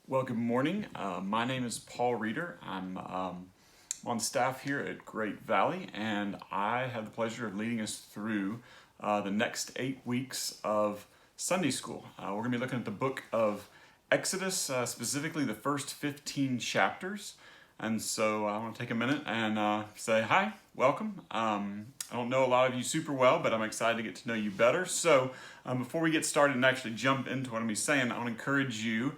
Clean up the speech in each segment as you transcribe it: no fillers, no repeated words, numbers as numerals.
Well, good morning. My name is Paul Reeder. I'm on staff here at Great Valley, and I have the pleasure of leading us through the next 8 weeks of Sunday school. We're going to be looking at the book of Exodus, specifically the first 15 chapters. And so I want to take a minute and say hi, welcome. I don't know a lot of you super well, but I'm excited to get to know you better. So before we get started and actually jump into what I'm going to be saying, I want to encourage you,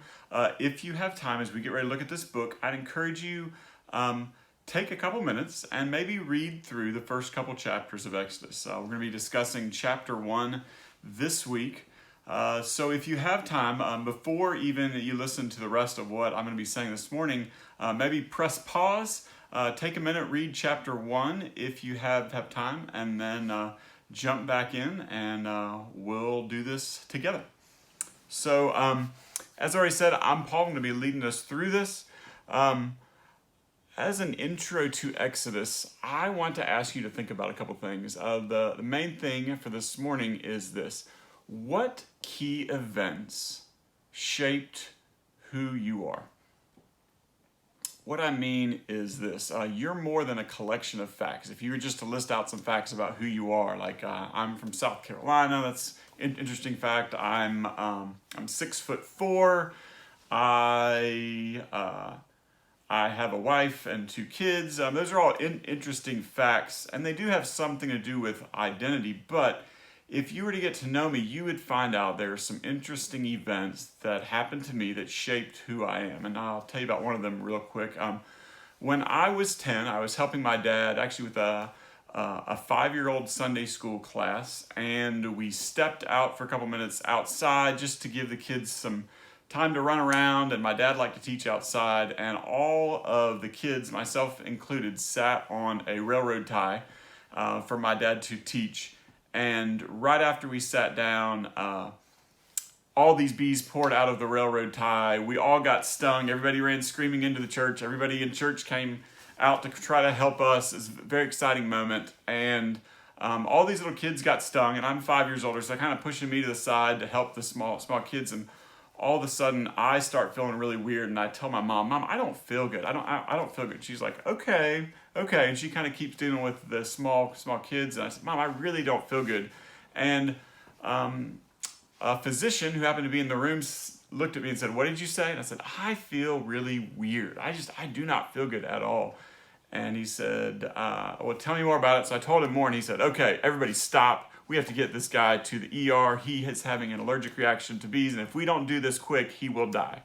if you have time as we get ready to look at this book, I'd encourage you take a couple minutes and maybe read through the first couple chapters of Exodus. We're going to be discussing chapter 1 this week. So if you have time, before even you listen to the rest of what I'm going to be saying this morning, maybe press pause, take a minute, read chapter 1 if you have time, and then jump back in and we'll do this together. So as I already said, I'm Paul. I'm going to be leading us through this. As an intro to Exodus, I want to ask you to think about a couple things. The main thing for this morning is this. What key events shaped who you are? What I mean is this. You're more than a collection of facts. If you were just to list out some facts about who you are, like I'm from South Carolina, that's an interesting fact. I'm 6'4". I have a wife and 2 kids. Those are all interesting facts, and they do have something to do with identity, but if you were to get to know me, you would find out there are some interesting events that happened to me that shaped who I am. And I'll tell you about one of them real quick. When I was 10, I was helping my dad actually with a 5-year-old Sunday school class. And we stepped out for a couple minutes outside just to give the kids some time to run around. And my dad liked to teach outside. And all of the kids, myself included, sat on a railroad tie for my dad to teach. And right after we sat down, all these bees poured out of the railroad tie. We all got stung. Everybody ran screaming into the church. Everybody in church came out to try to help us. It was a very exciting moment. And all these little kids got stung, and I'm 5 years older, so they're kind of pushing me to the side to help the small kids. And all of a sudden, I start feeling really weird, and I tell my mom, I don't feel good. I don't feel good. She's like, okay. And she kind of keeps dealing with the small kids. And I said, Mom, I really don't feel good. And a physician who happened to be in the room looked at me and said, what did you say? And I said, I feel really weird. I do not feel good at all. And he said, well, tell me more about it. So I told him more, and he said, okay, everybody stop. We have to get this guy to the ER. He is having an allergic reaction to bees, and if we don't do this quick, he will die.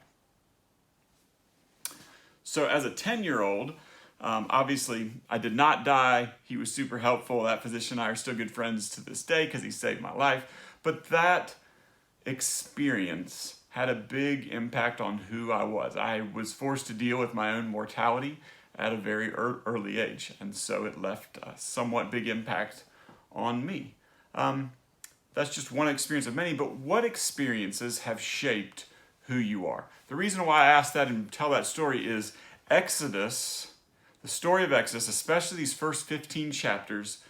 So as a 10-year-old, obviously I did not die. He was super helpful. That physician and I are still good friends to this day because he saved my life. But that experience had a big impact on who I was. I was forced to deal with my own mortality at a very early age, and so it left a somewhat big impact on me. That's just one experience of many, but what experiences have shaped who you are? The reason why I ask that and tell that story is Exodus, the story of Exodus, especially these first 15 chapters,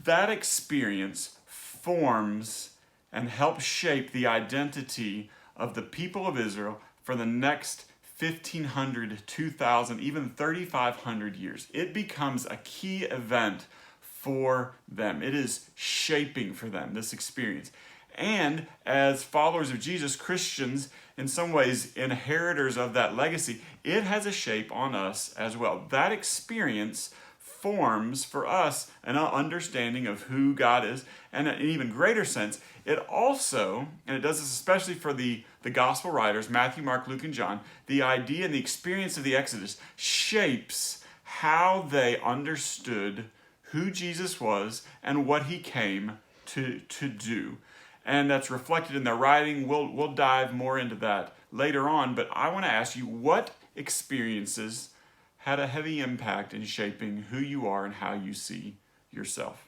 that experience forms and helps shape the identity of the people of Israel for the next 1,500, 2,000, even 3,500 years. It becomes a key event for them. It is shaping for them, this experience. And as followers of Jesus, Christians, in some ways, inheritors of that legacy, it has a shape on us as well. That experience forms for us an understanding of who God is, and in an even greater sense, it also, and it does this especially for the gospel writers, Matthew, Mark, Luke, and John, the idea and the experience of the Exodus shapes how they understood who Jesus was and what he came to do. And that's reflected in their writing. We'll dive more into that later on, but I want to ask you, what experiences had a heavy impact in shaping who you are and how you see yourself?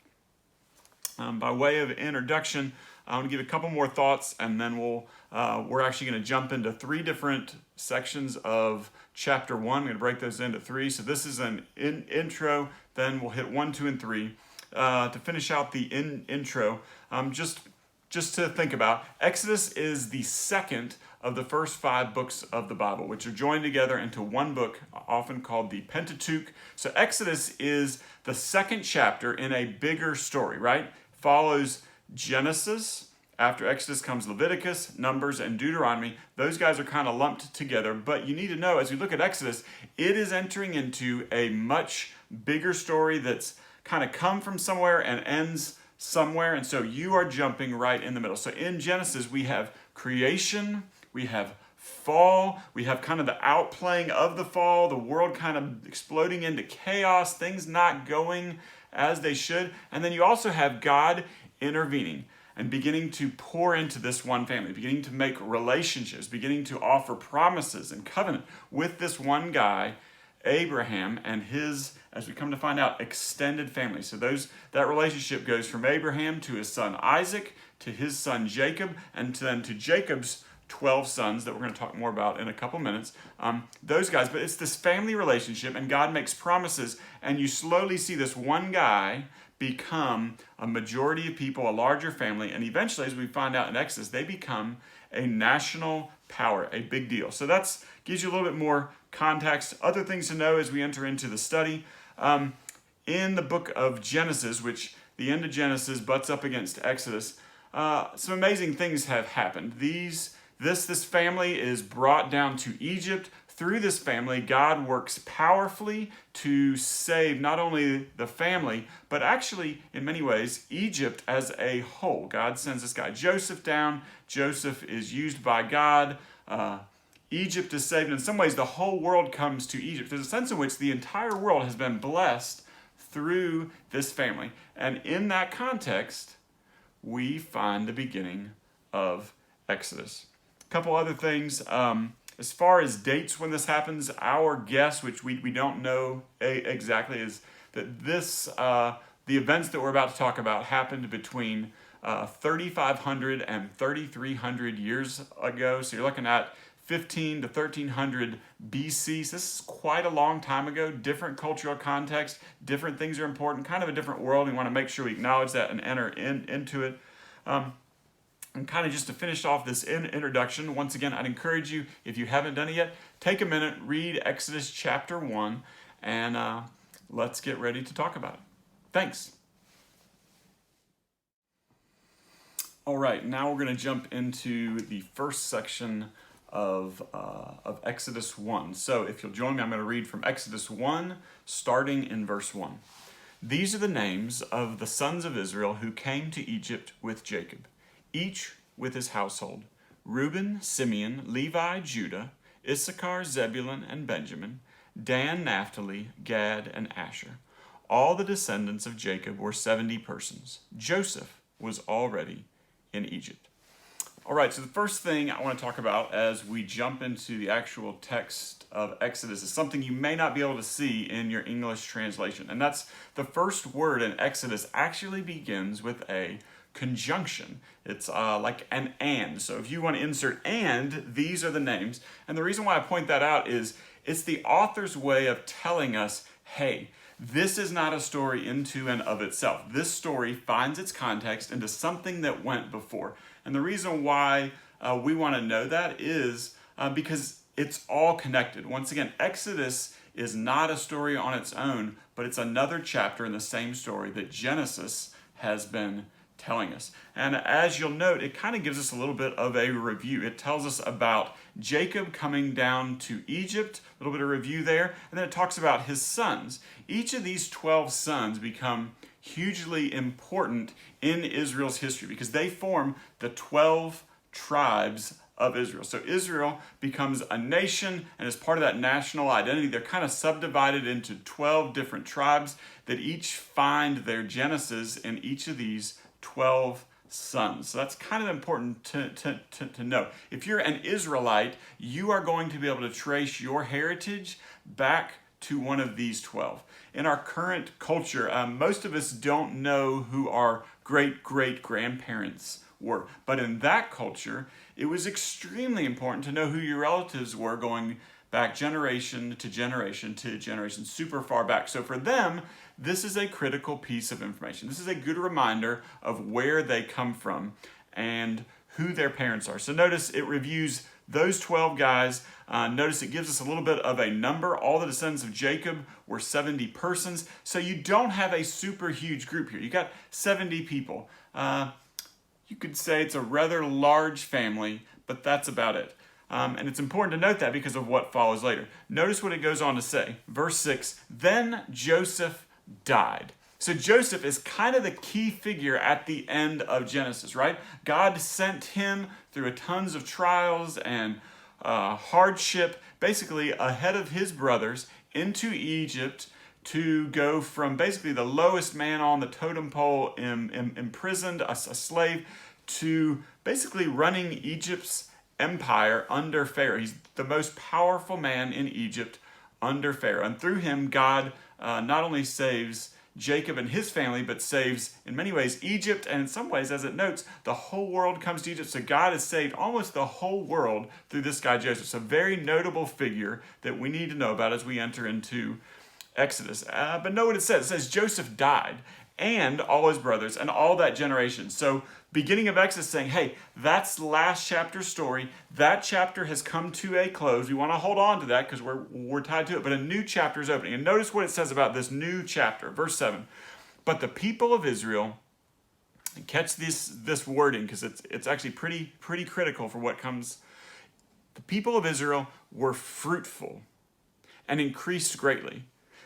By way of introduction, I want to give a couple more thoughts, and then we're actually going to jump into 3 different sections of chapter 1. I'm going to break those into 3. So this is an intro, then we'll hit 1, 2, and 3. To finish out the intro, just just to think about, Exodus is the second of the first 5 books of the Bible, which are joined together into one book, often called the Pentateuch. So Exodus is the second chapter in a bigger story, right? Follows Genesis. After Exodus comes Leviticus, Numbers, and Deuteronomy. Those guys are kind of lumped together, but you need to know as we look at Exodus, it is entering into a much bigger story that's kind of come from somewhere and ends somewhere, and so you are jumping right in the middle. So in Genesis, we have creation, we have fall, we have kind of the outplaying of the fall, the world kind of exploding into chaos, things not going as they should, and then you also have God intervening and beginning to pour into this one family, beginning to make relationships, beginning to offer promises and covenant with this one guy, Abraham, and his, as we come to find out, extended family. So that relationship goes from Abraham to his son Isaac, to his son Jacob, and then to Jacob's 12 sons that we're going to talk more about in a couple minutes. Those guys, but it's this family relationship, and God makes promises, and you slowly see this one guy become a majority of people, a larger family, and eventually, as we find out in Exodus, they become a national power, a big deal. So that gives you a little bit more context. Other things to know as we enter into the study. In the book of Genesis, which the end of Genesis butts up against Exodus, some amazing things have happened. This family is brought down to Egypt. Through this family, God works powerfully to save not only the family, but actually, in many ways, Egypt as a whole. God sends this guy Joseph down. Joseph is used by God. Egypt is saved. In some ways, the whole world comes to Egypt. There's a sense in which the entire world has been blessed through this family. And in that context, we find the beginning of Exodus. A couple other things. As far as dates when this happens, our guess, which we don't know exactly, is that the events that we're about to talk about happened between 3,500 and 3,300 years ago. So you're looking at 15 to 1300 BC. So this is quite a long time ago. Different cultural context, different things are important, kind of a different world. We want to make sure we acknowledge that and enter into it. And kind of just to finish off this introduction, once again, I'd encourage you, if you haven't done it yet, take a minute, read Exodus chapter 1, and let's get ready to talk about it. Thanks. All right, now we're going to jump into the first section of Exodus 1. So if you'll join me, I'm going to read from Exodus 1, starting in verse 1. These are the names of the sons of Israel who came to Egypt with Jacob, each with his household: Reuben, Simeon, Levi, Judah, Issachar, Zebulun, and Benjamin, Dan, Naphtali, Gad, and Asher. All the descendants of Jacob were 70 persons. Joseph was already in Egypt. All right, so the first thing I want to talk about as we jump into the actual text of Exodus is something you may not be able to see in your English translation, and that's the first word in Exodus actually begins with a conjunction. It's like an and. So if you want to insert and, these are the names. And the reason why I point that out is it's the author's way of telling us, hey, this is not a story into and of itself. This story finds its context into something that went before. And the reason why we want to know that is because it's all connected. Once again, Exodus is not a story on its own, but it's another chapter in the same story that Genesis has been telling us. And as you'll note, it kind of gives us a little bit of a review. It tells us about Jacob coming down to Egypt, a little bit of review there, and then it talks about his sons. Each of these 12 sons become hugely important in Israel's history because they form the 12 tribes of Israel. So Israel becomes a nation, and as part of that national identity, they're kind of subdivided into 12 different tribes that each find their genesis in each of these 12 sons. So that's kind of important to know. If you're an Israelite, you are going to be able to trace your heritage back to one of these 12. In our current culture, most of us don't know who our great-great-grandparents were. But in that culture, it was extremely important to know who your relatives were going back generation to generation to generation, super far back. So for them, this is a critical piece of information. This is a good reminder of where they come from and who their parents are. So notice it reviews those 12 guys. Notice it gives us a little bit of a number. All the descendants of Jacob were 70 persons. So you don't have a super huge group here. You got 70 people. You could say it's a rather large family, but that's about it. And it's important to note that because of what follows later. Notice what it goes on to say. Verse 6, then Joseph died. So Joseph is kind of the key figure at the end of Genesis, right? God sent him through tons of trials and hardship, basically ahead of his brothers, into Egypt to go from basically the lowest man on the totem pole, imprisoned, a slave, to basically running Egypt's empire under Pharaoh. He's the most powerful man in Egypt under Pharaoh. And through him, God not only saves Jacob and his family, but saves, in many ways, Egypt, and in some ways, as it notes, the whole world comes to Egypt. So God has saved almost the whole world through this guy Joseph. It's a very notable figure that we need to know about as we enter into Exodus. But know what it says. It says Joseph died, and all his brothers, and all that generation. So beginning of Exodus saying, hey, that's last chapter's story. That chapter has come to a close. We want to hold on to that because we're tied to it. But a new chapter is opening. And notice what it says about this new chapter. Verse 7. But the people of Israel, and catch this wording because it's actually pretty critical for what comes. The people of Israel were fruitful and increased greatly.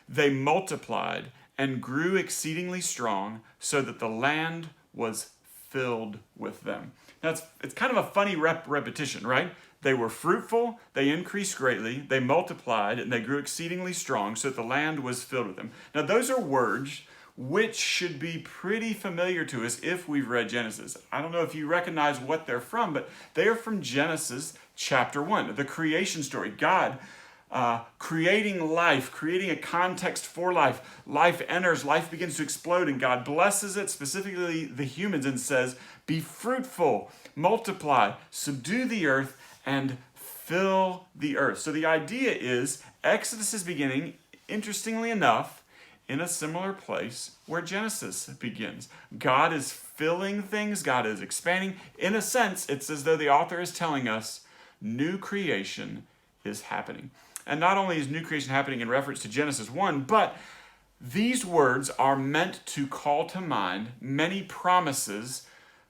They multiplied and grew exceedingly strong, so that the land was filled with them. Now, it's kind of a funny repetition, right? They were fruitful, they increased greatly, they multiplied, and they grew exceedingly strong, so that the land was filled with them. Now, those are words which should be pretty familiar to us if we've read Genesis. I don't know if you recognize what they're from, but they are from Genesis chapter 1, the creation story. God creating life, creating a context for life. Life enters, life begins to explode, and God blesses it, specifically the humans, and says, be fruitful, multiply, subdue the earth, and fill the earth. So the idea is Exodus is beginning, interestingly enough, in a similar place where Genesis begins. God is filling things, God is expanding. In a sense, it's as though the author is telling us new creation is happening. And not only is new creation happening in reference to Genesis 1, but these words are meant to call to mind many promises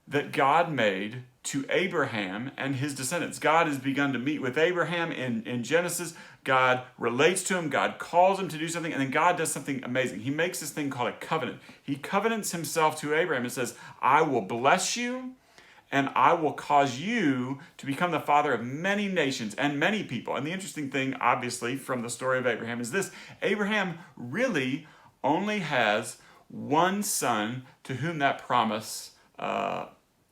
that God made to Abraham and his descendants. God has begun to meet with Abraham in Genesis. God relates to him. God calls him to do something. And then God does something amazing. He makes this thing called a covenant. He covenants himself to Abraham and says, I will bless you, and I will cause you to become the father of many nations and many people. And the interesting thing, obviously, from the story of Abraham is this. Abraham really only has one son to whom that promise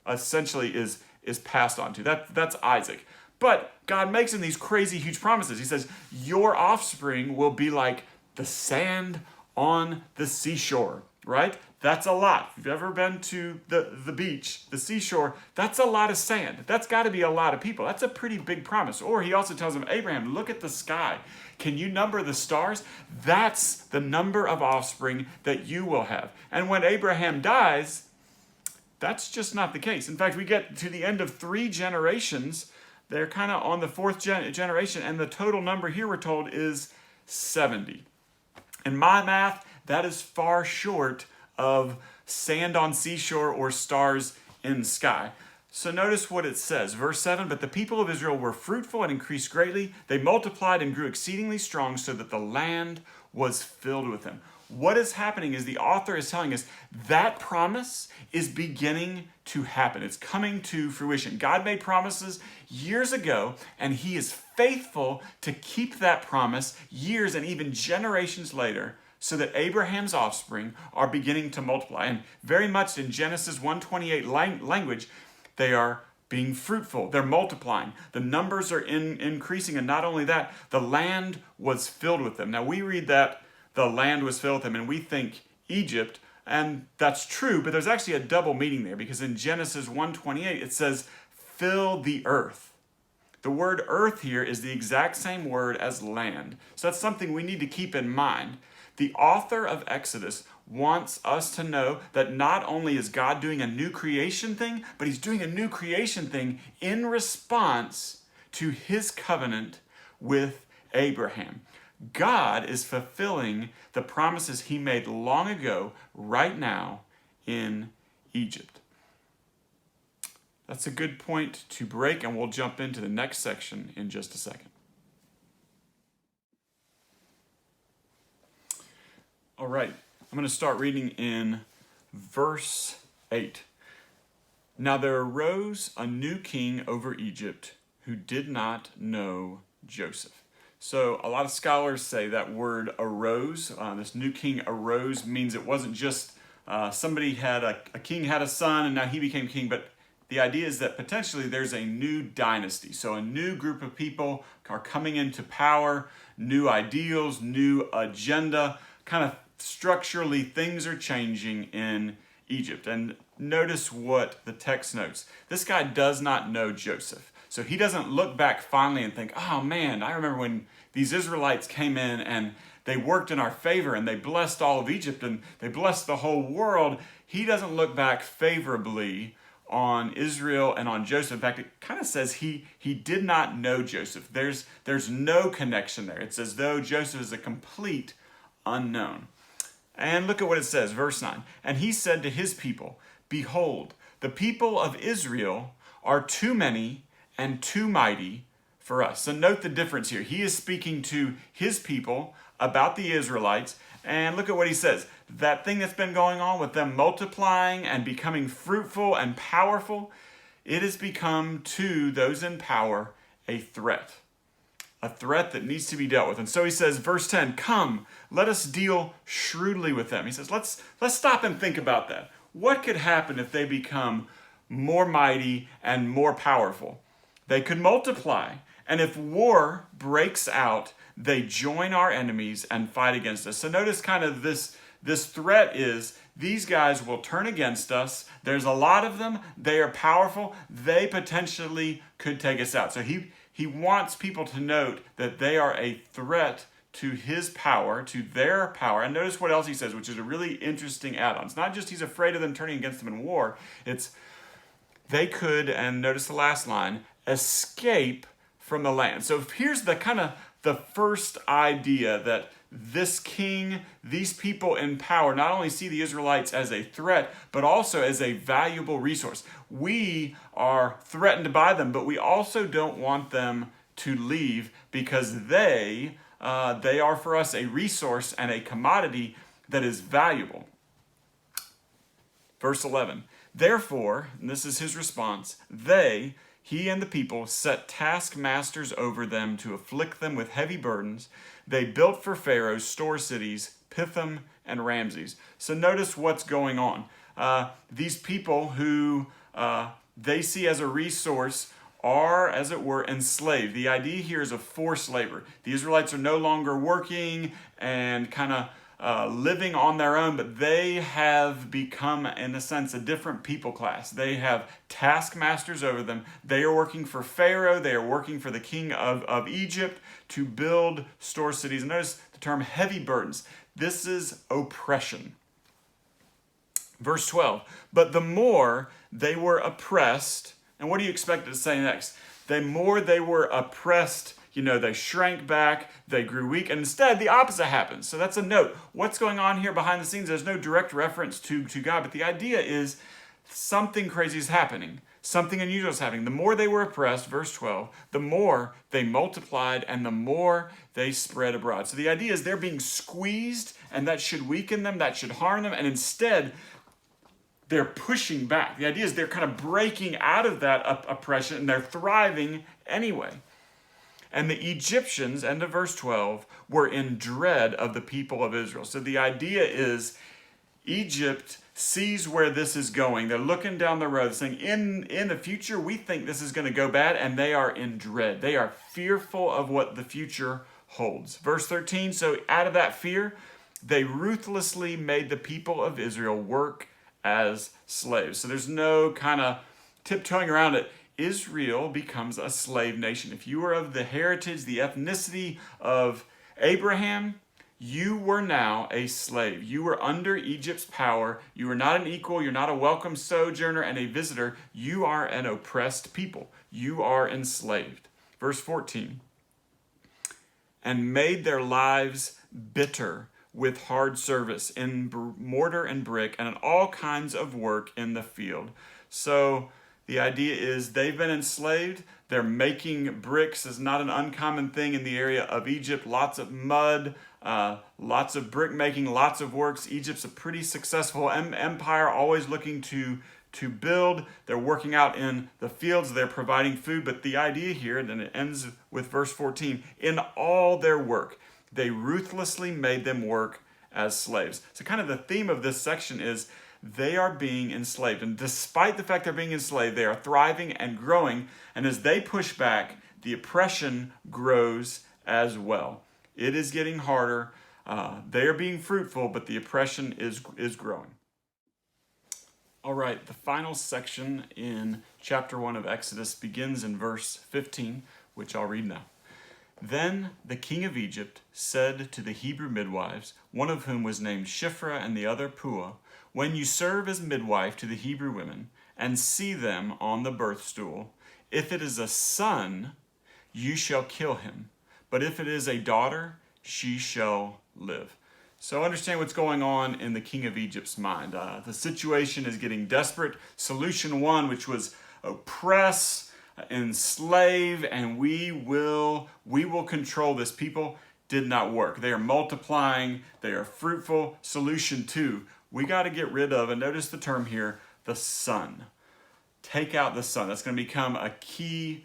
essentially is passed on to. That's Isaac. But God makes him these crazy, huge promises. He says, your offspring will be like the sand on the seashore, right? That's a lot. If you've ever been to the beach, the seashore, that's a lot of sand. That's got to be a lot of people. That's a pretty big promise. Or he also tells him, Abraham, look at the sky. Can you number the stars? That's the number of offspring that you will have. And when Abraham dies, that's just not the case. In fact, we get to the end of 3 generations. They're kind of on the 4th generation, and the total number here we're told is 70. In my math, that is far short of sand on seashore or stars in the sky. So notice what it says. Verse 7, but the people of Israel were fruitful and increased greatly. They multiplied and grew exceedingly strong, so that the land was filled with them. What is happening is the author is telling us that promise is beginning to happen. It's coming to fruition. God made promises years ago, and he is faithful to keep that promise years and even generations later, so that Abraham's offspring are beginning to multiply. And very much in Genesis 1:28 language, they are being fruitful. They're multiplying. The numbers are increasing. And not only that, the land was filled with them. Now we read that the land was filled with them, and we think Egypt, and that's true, but there's actually a double meaning there, because in Genesis 1:28 it says, fill the earth. The word earth here is the exact same word as land. So that's something we need to keep in mind. The author of Exodus wants us to know that not only is God doing a new creation thing, but he's doing a new creation thing in response to his covenant with Abraham. God is fulfilling the promises he made long ago, right now in Egypt. That's a good point to break, and we'll jump into the next section in just a second. All right, I'm going to start reading in verse 8. Now there arose a new king over Egypt who did not know Joseph. So a lot of scholars say that word arose, this new king arose, means it wasn't just somebody had a king had a son and now he became king, but the idea is that potentially there's a new dynasty. So a new group of people are coming into power, new ideals, new agenda, kind of structurally things are changing in Egypt. And notice what the text notes. This guy does not know Joseph. So he doesn't look back fondly and think, oh man, I remember when these Israelites came in and they worked in our favor and they blessed all of Egypt and they blessed the whole world. He doesn't look back favorably on Israel and on Joseph. In fact, it kind of says he did not know Joseph. There's no connection there. It's as though Joseph is a complete unknown. And look at what it says, verse 9. And he said to his people, behold, the people of Israel are too many and too mighty for us. So note the difference here. He is speaking to his people about the Israelites. And look at what he says. That thing that's been going on with them multiplying and becoming fruitful and powerful, it has become to those in power a threat that needs to be dealt with. And so he says, verse 10, come, let us deal shrewdly with them. He says, let's stop and think about that. What could happen if they become more mighty and more powerful? They could multiply. And if war breaks out, they join our enemies and fight against us. So notice kind of this threat is these guys will turn against us. There's a lot of them. They are powerful. They potentially could take us out. So he wants people to note that they are a threat to his power, to their power. And notice what else he says, which is a really interesting add-on. It's not just he's afraid of them turning against him in war. It's they could, and notice the last line, escape from the land. So here's the kind of the first idea that this king, these people in power, not only see the Israelites as a threat, but also as a valuable resource. We are threatened by them, but we also don't want them to leave because they are for us a resource and a commodity that is valuable. Verse 11, therefore, and this is his response, he and the people set taskmasters over them to afflict them with heavy burdens. They built for Pharaoh store cities, Pithom and Ramses. So notice what's going on. These people who they see as a resource are, as it were, enslaved. The idea here is of forced labor. The Israelites are no longer working and kind of living on their own, but they have become, in a sense, a different people class. They have taskmasters over them. They are working for Pharaoh. They are working for the king of Egypt to build store cities. Notice the term heavy burdens. This is oppression. Verse 12, but the more they were oppressed, and what do you expect it to say next? The more they were oppressed, they shrank back, they grew weak, and instead the opposite happens. So that's a note. What's going on here behind the scenes? There's no direct reference to God, but the idea is something crazy is happening. Something unusual is happening. The more they were oppressed, verse 12, the more they multiplied and the more they spread abroad. So the idea is they're being squeezed, and that should weaken them, that should harm them, and instead they're pushing back. The idea is they're kind of breaking out of that oppression and they're thriving anyway. And the Egyptians, end of verse 12, were in dread of the people of Israel. So the idea is Egypt sees where this is going. They're looking down the road saying, in the future, we think this is going to go bad, and they are in dread. They are fearful of what the future holds. Verse 13, so out of that fear, they ruthlessly made the people of Israel work as slaves. So there's no kind of tiptoeing around it. Israel becomes a slave nation. If you are of the heritage, the ethnicity of Abraham, You were now a slave. You were under Egypt's power. You are not an equal. You're not a welcome sojourner and a visitor. You are an oppressed people. You are enslaved. Verse 14. And made their lives bitter with hard service in mortar and brick and in all kinds of work in the field. So the idea is they've been enslaved. They're making bricks. Is not an uncommon thing in the area of Egypt. Lots of mud, lots of brick making, lots of works. Egypt's a pretty successful empire, always looking to build. They're working out in the fields. They're providing food. But the idea here, and then it ends with verse 14, in all their work, they ruthlessly made them work as slaves. So kind of the theme of this section is they are being enslaved. And despite the fact they're being enslaved, they are thriving and growing. And as they push back, the oppression grows as well. It is getting harder. They are being fruitful, but the oppression is growing. All right, the final section in chapter 1 of Exodus begins in verse 15, which I'll read now. Then the king of Egypt said to the Hebrew midwives, one of whom was named Shiphrah and the other Puah, when you serve as midwife to the Hebrew women and see them on the birth stool, if it is a son, you shall kill him. But if it is a daughter, she shall live. So understand what's going on in the king of Egypt's mind. The situation is getting desperate. Solution one, which was oppress, enslave, and we will control this people, did not work. They are multiplying. They are fruitful. Solution two, we got to get rid of, and notice the term here, the son. Take out the son. That's going to become a key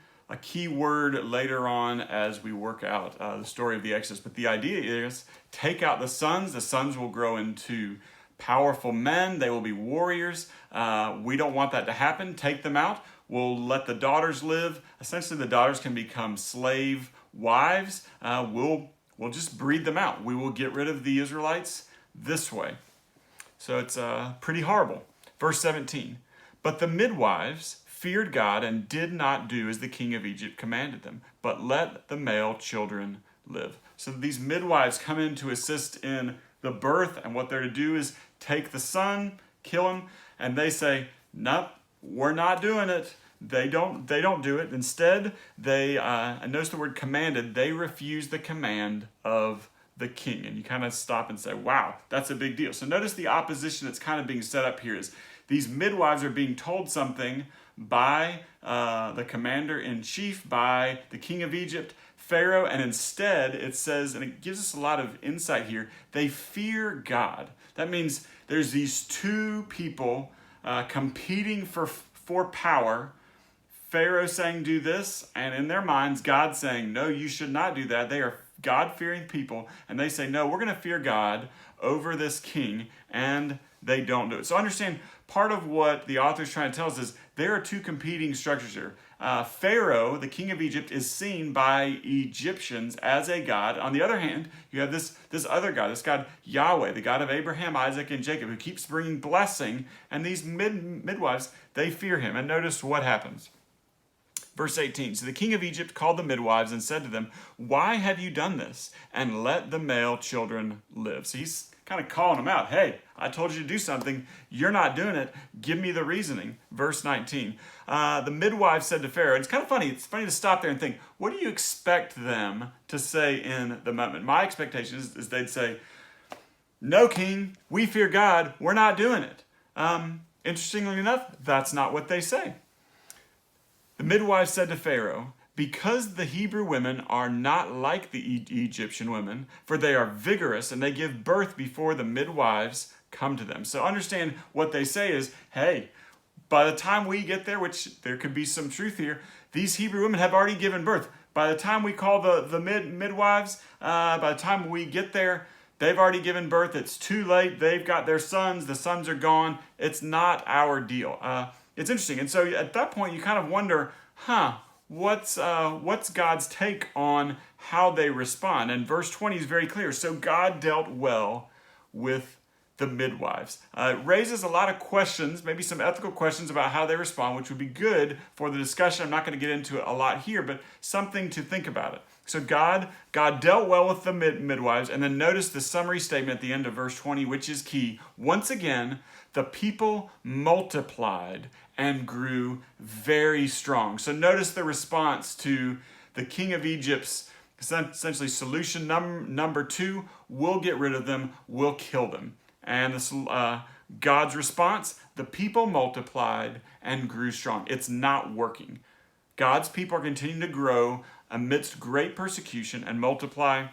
word later on as we work out the story of the Exodus. But the idea is take out the sons. The sons will grow into powerful men. They will be warriors. We don't want that to happen. Take them out. We'll let the daughters live. Essentially, the daughters can become slave wives. We'll just breed them out. We will get rid of the Israelites this way. So it's pretty horrible. Verse 17. But the midwives feared God and did not do as the king of Egypt commanded them, but let the male children live. So these midwives come in to assist in the birth, and what they're to do is take the son, kill him, and they say, nope, we're not doing it. They don't do it. Instead, they, and notice the word commanded, they refuse the command of the king. And you kind of stop and say, wow, that's a big deal. So notice the opposition that's kind of being set up here is these midwives are being told something by the commander-in-chief, by the king of Egypt, Pharaoh, and instead it says, and it gives us a lot of insight here, they fear God. That means there's these two people competing for power. Pharaoh saying do this, and in their minds God saying no, you should not do that. They are God-fearing people, and they say no, we're going to fear God over this king, and they don't do it. So understand, part of what the author is trying to tell us is there are two competing structures here. Pharaoh, the king of Egypt, is seen by Egyptians as a god. On the other hand, you have this other God, this God Yahweh, the God of Abraham, Isaac, and Jacob, who keeps bringing blessing, and these midwives, they fear him. And notice what happens. Verse 18, so the king of Egypt called the midwives and said to them, why have you done this? And let the male children live. So he's kind of calling them out. Hey, I told you to do something. You're not doing it. Give me the reasoning. Verse 19, the midwives said to Pharaoh, and it's kind of funny. It's funny to stop there and think, what do you expect them to say in the moment? My expectation is they'd say, no, king, we fear God. We're not doing it. Interestingly enough, that's not what they say. The midwives said to Pharaoh, because the Hebrew women are not like the Egyptian women, for they are vigorous and they give birth before the midwives come to them. So understand what they say is, hey, by the time we get there, which there could be some truth here, these Hebrew women have already given birth. By the time we call the midwives, by the time we get there, they've already given birth. It's too late. They've got their sons. The sons are gone. It's not our deal. It's interesting. And so at that point, you kind of wonder, what's God's take on how they respond? And verse 20 is very clear. So God dealt well with the midwives. It raises a lot of questions, maybe some ethical questions about how they respond, which would be good for the discussion. I'm not going to get into it a lot here, but something to think about it. So God dealt well with the midwives, and then notice the summary statement at the end of verse 20, which is key. Once again, the people multiplied and grew very strong. So notice the response to the king of Egypt's essentially solution number 2, we'll get rid of them, we'll kill them. And God's response, the people multiplied and grew strong. It's not working. God's people are continuing to grow amidst great persecution and multiply.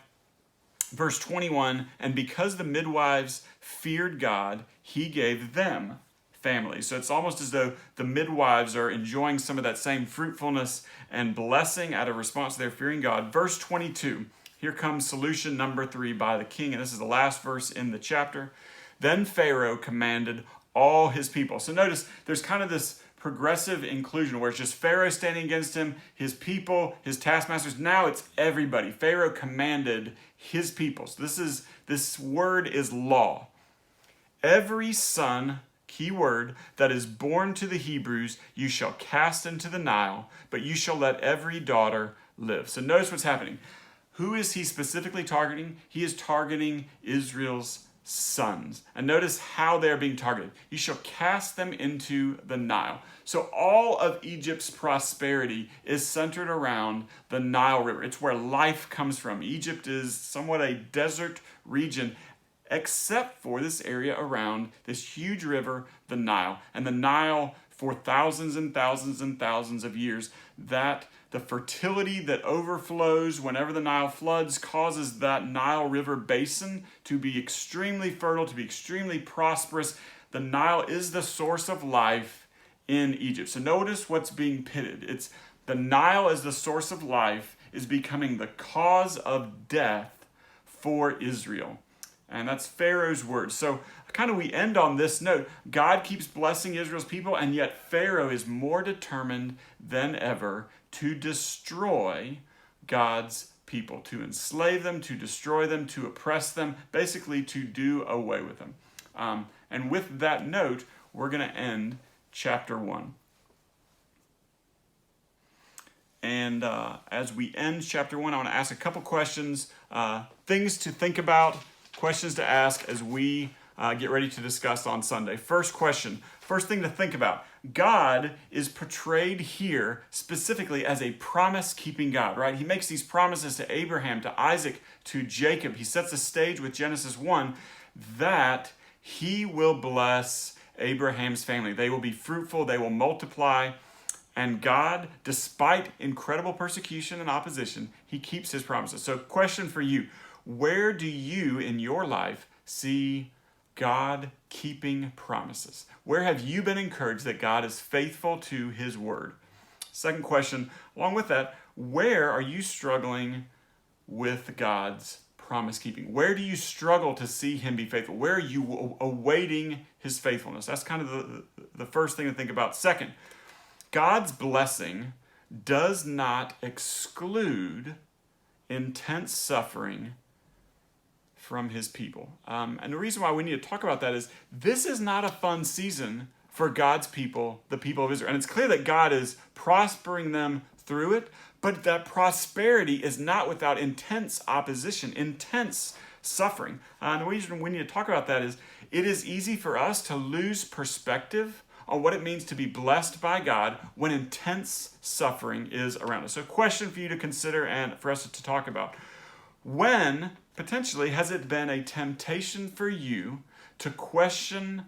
Verse 21, and because the midwives feared God, he gave them families. So it's almost as though the midwives are enjoying some of that same fruitfulness and blessing out of response to their fearing God. Verse 22, here comes solution number 3 by the king, and this is the last verse in the chapter. Then Pharaoh commanded all his people. So notice there's kind of this progressive inclusion where it's just Pharaoh standing against him, his people, his taskmasters. Now it's everybody. Pharaoh commanded his people. So this word is law. Every son, key word, that is born to the Hebrews, you shall cast into the Nile, but you shall let every daughter live. So notice what's happening. Who is he specifically targeting? He is targeting Israel's sons. And notice how they're being targeted. You shall cast them into the Nile. So all of Egypt's prosperity is centered around the Nile River. It's where life comes from. Egypt is somewhat a desert region, except for this area around this huge river, the Nile. And the Nile, for thousands and thousands and thousands of years, that the fertility that overflows whenever the Nile floods causes that Nile River basin to be extremely fertile, to be extremely prosperous. The Nile is the source of life in Egypt. So notice what's being pitted. It's the Nile as the source of life is becoming the cause of death for Israel. And that's Pharaoh's words. So we end on this note. God keeps blessing Israel's people, and yet Pharaoh is more determined than ever to destroy God's people, to enslave them, to destroy them, to oppress them, basically to do away with them. And with that note, we're going to end chapter 1. And as we end chapter 1, I want to ask a couple questions, things to think about, questions to ask as we get ready to discuss on Sunday. First question, first thing to think about. God is portrayed here specifically as a promise-keeping God, right? He makes these promises to Abraham, to Isaac, to Jacob. He sets the stage with Genesis 1 that he will bless Abraham's family. They will be fruitful, they will multiply. And God, despite incredible persecution and opposition, he keeps his promises. So question for you, where do you in your life see God keeping promises? Where have you been encouraged that God is faithful to his word? Second question, along with that, where are you struggling with God's promise keeping? Where do you struggle to see him be faithful? Where are you awaiting his faithfulness? That's kind of the first thing to think about. Second, God's blessing does not exclude intense suffering from his people. And the reason why we need to talk about that is this is not a fun season for God's people, the people of Israel. And it's clear that God is prospering them through it, but that prosperity is not without intense opposition, intense suffering. And the reason we need to talk about that is it is easy for us to lose perspective on what it means to be blessed by God when intense suffering is around us. So a question for you to consider and for us to talk about. When, potentially, has it been a temptation for you to question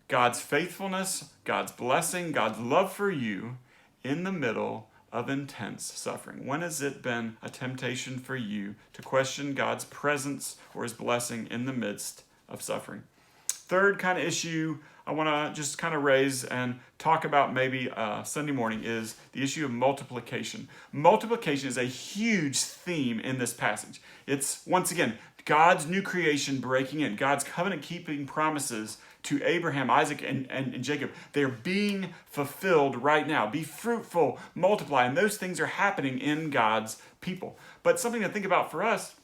God's faithfulness, God's blessing, God's love for you in the middle of intense suffering? When has it been a temptation for you to question God's presence or his blessing in the midst of suffering? Third kind of issue I want to just kind of raise and talk about maybe Sunday morning is the issue of multiplication. Multiplication is a huge theme in this passage. It's, once again, God's new creation breaking in, God's covenant-keeping promises to Abraham, Isaac, and Jacob. They're being fulfilled right now. Be fruitful, multiply, and those things are happening in God's people. But something to think about for us,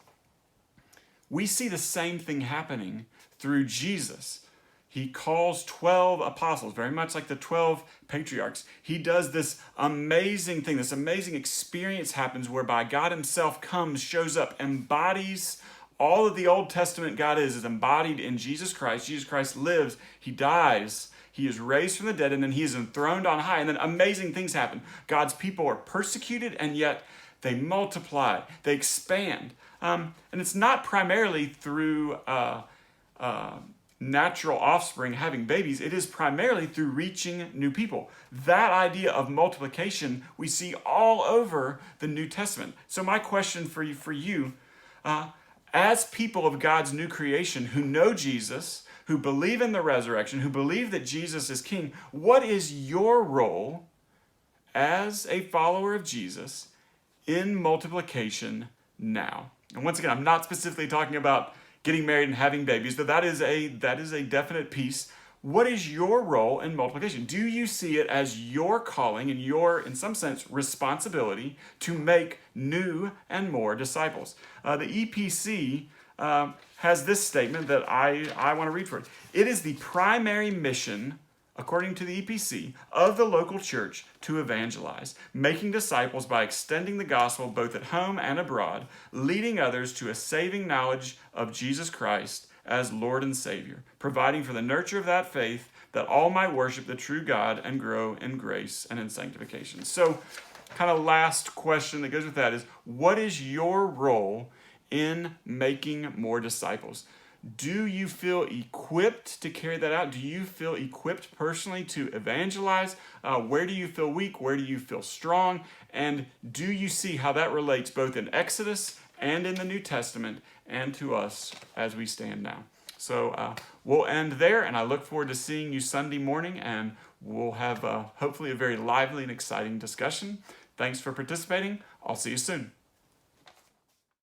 we see the same thing happening through Jesus. He calls 12 apostles, very much like the 12 patriarchs. He does this amazing thing, this amazing experience happens whereby God himself comes, shows up, embodies all of the Old Testament God is embodied in Jesus Christ. Jesus Christ lives, he dies, he is raised from the dead, and then he is enthroned on high. And then amazing things happen. God's people are persecuted, and yet they multiply, they expand. And it's not primarily through natural offspring having babies. It is primarily through reaching new people. That idea of multiplication we see all over the New Testament. So my question for you, as people of God's new creation who know Jesus, who believe in the resurrection, who believe that Jesus is king, what is your role as a follower of Jesus in multiplication now? And once again, I'm not specifically talking about getting married and having babies, but that is a definite piece. What is your role in multiplication? Do you see it as your calling and your, in some sense, responsibility to make new and more disciples? The EPC has this statement that I want to read for it. It is the primary mission, according to the EPC, of the local church to evangelize, making disciples by extending the gospel both at home and abroad, leading others to a saving knowledge of Jesus Christ as Lord and Savior, providing for the nurture of that faith that all might worship the true God and grow in grace and in sanctification. So, kind of last question that goes with that is, what is your role in making more disciples? Do you feel equipped to carry that out? Do you feel equipped personally to evangelize? Where do you feel weak? Where do you feel strong? And do you see how that relates both in Exodus and in the New Testament and to us as we stand now? So we'll end there, and I look forward to seeing you Sunday morning, and we'll have hopefully a very lively and exciting discussion. Thanks for participating. I'll see you soon.